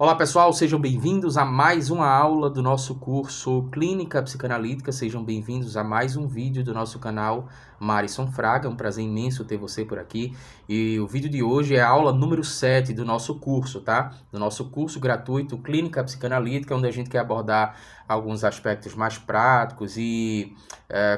Olá pessoal, sejam bem-vindos a mais uma aula do nosso curso Clínica Psicanalítica, sejam bem-vindos a mais um vídeo do nosso canal Marison Fraga, é um prazer imenso ter você por aqui. E o vídeo de hoje é a aula número 7 do nosso curso, tá? Do nosso curso gratuito Clínica Psicanalítica, onde a gente quer abordar alguns aspectos mais práticos e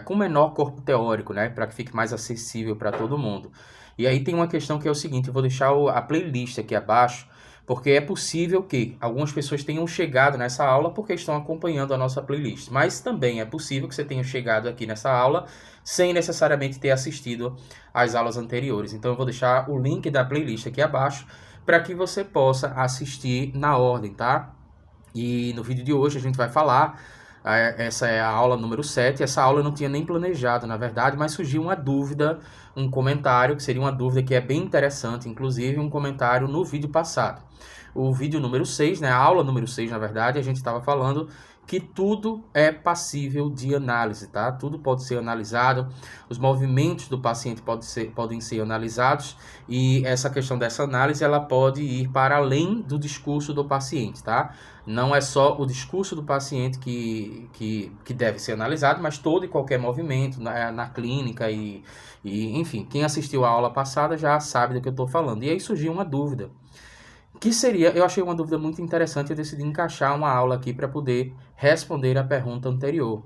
com menor corpo teórico, né? Para que fique mais acessível para todo mundo. E aí tem uma questão que é o seguinte, eu vou deixar a playlist aqui abaixo, porque é possível que algumas pessoas tenham chegado nessa aula porque estão acompanhando a nossa playlist. Mas também é possível que você tenha chegado aqui nessa aula sem necessariamente ter assistido às aulas anteriores. Então eu vou deixar o link da playlist aqui abaixo para que você possa assistir na ordem, tá? E no vídeo de hoje a gente vai falar, essa é a aula número 7, essa aula eu não tinha nem planejado, na verdade, mas surgiu uma dúvida, um comentário, que seria uma dúvida que é bem interessante, inclusive um comentário no vídeo passado. O vídeo número 6, né, a aula número 6, na verdade, a gente estava falando que tudo é passível de análise, tá? Tudo pode ser analisado, os movimentos do paciente podem ser analisados e essa questão dessa análise, ela pode ir para além do discurso do paciente, tá? Não é só o discurso do paciente que deve ser analisado, mas todo e qualquer movimento na clínica enfim, quem assistiu a aula passada já sabe do que eu estou falando. E aí surgiu uma dúvida, que seria, eu achei uma dúvida muito interessante, eu decidi encaixar uma aula aqui para poder responder a pergunta anterior,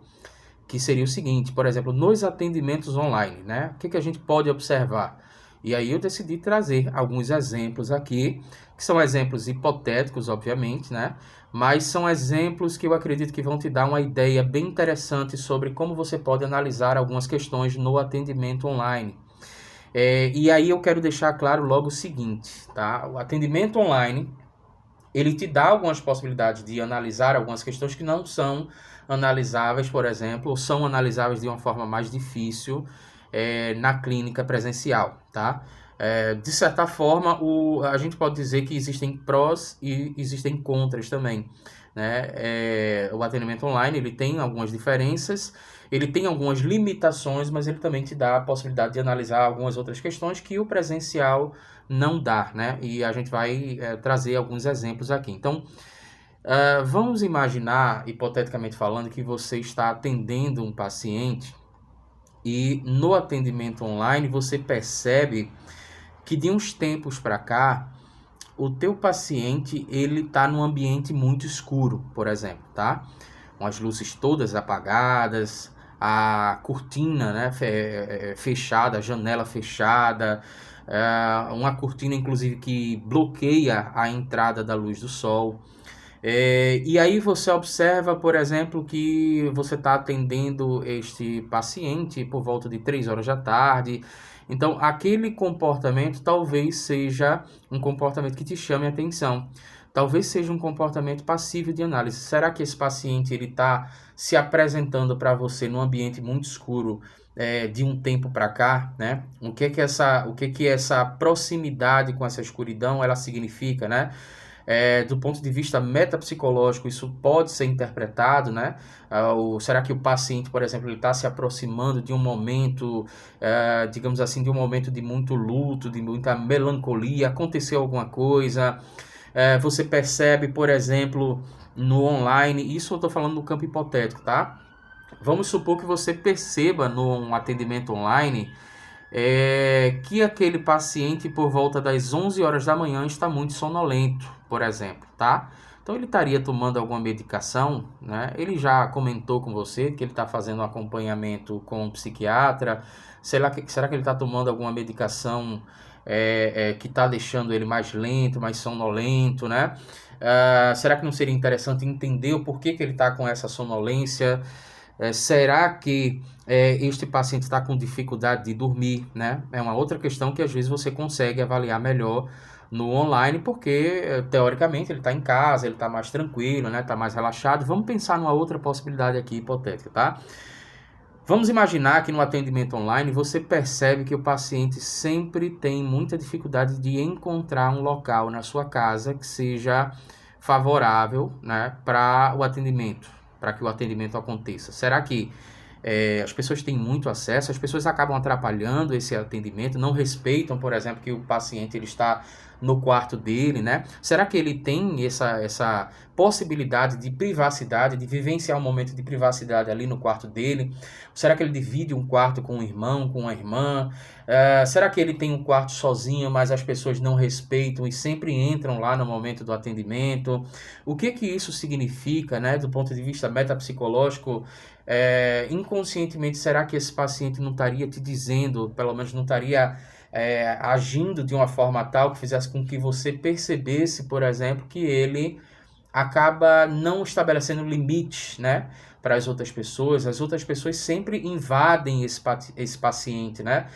que seria o seguinte, por exemplo, nos atendimentos online, né? O que a gente pode observar? E aí eu decidi trazer alguns exemplos aqui, que são exemplos hipotéticos, obviamente, né? Mas são exemplos que eu acredito que vão te dar uma ideia bem interessante sobre como você pode analisar algumas questões no atendimento online. E aí eu quero deixar claro logo o seguinte, tá? O atendimento online, ele te dá algumas possibilidades de analisar algumas questões que não são analisáveis, por exemplo, ou são analisáveis de uma forma mais difícil na clínica presencial, tá? De certa forma, a gente pode dizer que existem prós e existem contras também, né? O atendimento online, ele tem algumas diferenças, ele tem algumas limitações, mas ele também te dá a possibilidade de analisar algumas outras questões que o presencial não dá, né? E a gente vai trazer alguns exemplos aqui. Então, vamos imaginar, hipoteticamente falando, que você está atendendo um paciente e no atendimento online você percebe que de uns tempos para cá o teu paciente ele está num ambiente muito escuro, por exemplo, tá? Com as luzes todas apagadas, a cortina, né, fechada, a janela fechada, uma cortina inclusive que bloqueia a entrada da luz do sol. E aí você observa, por exemplo, que você está atendendo este paciente por volta de 3 horas da tarde. Então, aquele comportamento talvez seja um comportamento que te chame a atenção. Talvez seja um comportamento passível de análise. Será que esse paciente ele está se apresentando para você num ambiente muito escuro de um tempo para cá, né? O que essa proximidade com essa escuridão ela significa, né? Do ponto de vista metapsicológico, isso pode ser interpretado, né? Será que o paciente, por exemplo, ele está se aproximando de um momento, digamos assim, de um momento de muito luto, de muita melancolia, aconteceu alguma coisa? Você percebe, por exemplo, no online, isso eu estou falando no campo hipotético, tá? Vamos supor que você perceba num atendimento online que aquele paciente por volta das 11 horas da manhã está muito sonolento, por exemplo, tá? Então ele estaria tomando alguma medicação, né? Ele já comentou com você que ele está fazendo um acompanhamento com um psiquiatra. Será que ele está tomando alguma medicação que está deixando ele mais lento, mais sonolento, né? Será que não seria interessante entender o porquê que ele está com essa sonolência? Será que este paciente está com dificuldade de dormir, né? É uma outra questão que às vezes você consegue avaliar melhor no online, porque teoricamente ele está em casa, ele está mais tranquilo, né? Está mais relaxado. Vamos pensar numa outra possibilidade aqui hipotética, tá? Vamos imaginar que no atendimento online você percebe que o paciente sempre tem muita dificuldade de encontrar um local na sua casa que seja favorável, né, para o atendimento, para que o atendimento aconteça. Será que as pessoas têm muito acesso, as pessoas acabam atrapalhando esse atendimento, não respeitam, por exemplo, que o paciente ele está no quarto dele, né? Será que ele tem essa possibilidade de privacidade, de vivenciar um momento de privacidade ali no quarto dele? Será que ele divide um quarto com um irmão, com uma irmã? Será que ele tem um quarto sozinho, mas as pessoas não respeitam e sempre entram lá no momento do atendimento? O que que isso significa, né, do ponto de vista metapsicológico? Inconscientemente, será que esse paciente não estaria te dizendo, pelo menos não estaria agindo de uma forma tal que fizesse com que você percebesse, por exemplo, que ele acaba não estabelecendo limites, né, para as outras pessoas sempre invadem esse paciente, né,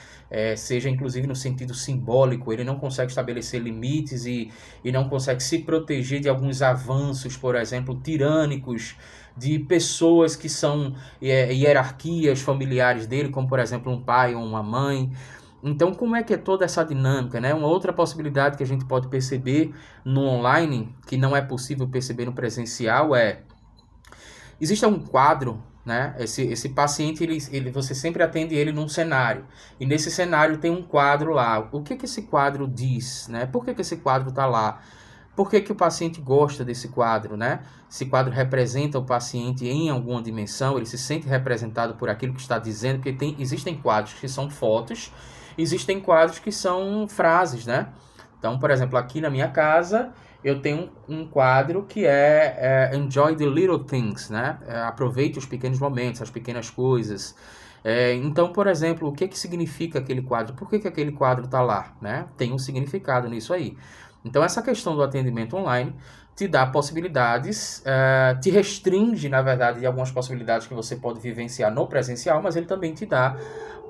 seja inclusive no sentido simbólico, ele não consegue estabelecer limites e não consegue se proteger de alguns avanços, por exemplo, tirânicos, de pessoas que são hierarquias familiares dele, como por exemplo um pai ou uma mãe. Então, como é que é toda essa dinâmica, né? Uma outra possibilidade que a gente pode perceber no online, que não é possível perceber no presencial, existe um quadro, né? Esse paciente, você sempre atende ele num cenário. E nesse cenário tem um quadro lá. O que que esse quadro diz, né? Por que que esse quadro está lá? Por que que o paciente gosta desse quadro, né? Esse quadro representa o paciente em alguma dimensão, ele se sente representado por aquilo que está dizendo, porque existem quadros que são fotos, existem quadros que são frases, né? Então, por exemplo, aqui na minha casa, eu tenho um quadro que Enjoy the Little Things, né? Aproveite os pequenos momentos, as pequenas coisas. Então, por exemplo, o que que significa aquele quadro? Por que que aquele quadro está lá, né? Tem um significado nisso aí. Então, essa questão do atendimento online te dá possibilidades, te restringe, na verdade, de algumas possibilidades que você pode vivenciar no presencial, mas ele também te dá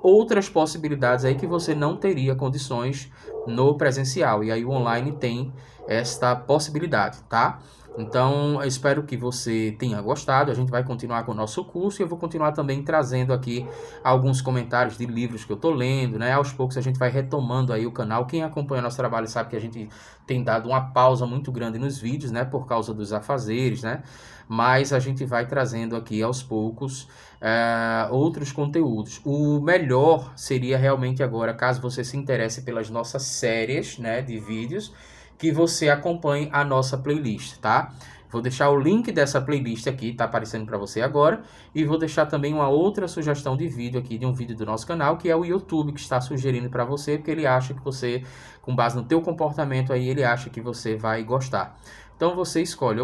outras possibilidades aí que você não teria condições no presencial. E aí o online tem esta possibilidade, tá? Então, eu espero que você tenha gostado. A gente vai continuar com o nosso curso e eu vou continuar também trazendo aqui alguns comentários de livros que eu tô lendo, né? Aos poucos a gente vai retomando aí o canal. Quem acompanha nosso trabalho sabe que a gente tem dado uma pausa muito grande nos vídeos, né? Por causa dos afazeres, né? Mas a gente vai trazendo aqui aos poucos outros conteúdos. O melhor seria realmente agora, caso você se interesse pelas nossas séries, né, de vídeos, que você acompanhe a nossa playlist, tá? Vou deixar o link dessa playlist aqui, tá aparecendo para você agora, e vou deixar também uma outra sugestão de vídeo aqui, de um vídeo do nosso canal, que é o YouTube que está sugerindo para você, porque ele acha que você, com base no teu comportamento aí, ele acha que você vai gostar. Então você escolhe,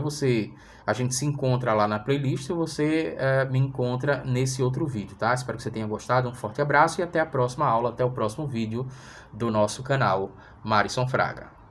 a gente se encontra lá na playlist ou você me encontra nesse outro vídeo, tá? Espero que você tenha gostado, um forte abraço e até a próxima aula, até o próximo vídeo do nosso canal Marison Fraga.